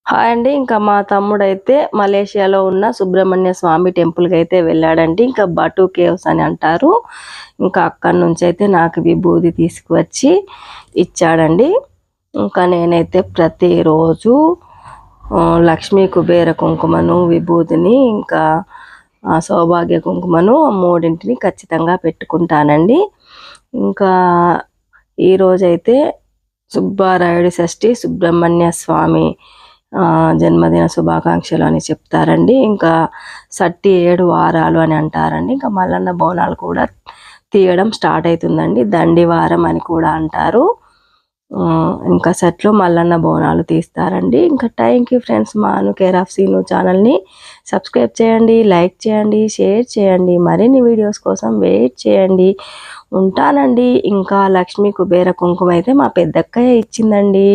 Hi అండి. ఇంకా మా తమ్ముడైతే మలేషియాలో ఉన్న సుబ్రహ్మణ్య స్వామి టెంపుల్‌కి అయితే వెళ్ళాడండి. ఇంకా బటు కేవ్స్ అని అంటారు. ఇంకా అక్కడి నుంచి అయితే నాకు విభూది తీసుకువచ్చి ఇచ్చాడండి. ఇంకా నేనైతే ప్రతిరోజు లక్ష్మీ కుబేర కుంకుమను, విభూదిని ఇంకా సౌభాగ్య కుంకుమను మూడింటిని ఖచ్చితంగా పెట్టుకుంటానండి. ఇంకా ఈరోజైతే సుబ్బారాయుడు షష్ఠి సుబ్రహ్మణ్య స్వామి జన్మదిన శుభాకాంక్షలు అని చెప్తారండి. ఇంకా 7 వారాలు అని అంటారండి. ఇంకా మల్లన్న బోనాలు కూడా తీయడం స్టార్ట్ అవుతుందండి. దండివారం అని కూడా అంటారు. ఇంకా సెట్లో మల్లన్న బోనాలు తీస్తారండి. ఇంకా థ్యాంక్ యూ ఫ్రెండ్స్. మా అను కేర్ ఆఫ్ సీను ఛానల్ని సబ్స్క్రైబ్ చేయండి, లైక్ చేయండి, షేర్ చేయండి. మరిన్ని వీడియోస్ కోసం వెయిట్ చేయండి. ఉంటానండి. ఇంకా లక్ష్మీ కుబేర కుంకుమ అయితే మా పెద్దక్కయ్య ఇచ్చిందండి.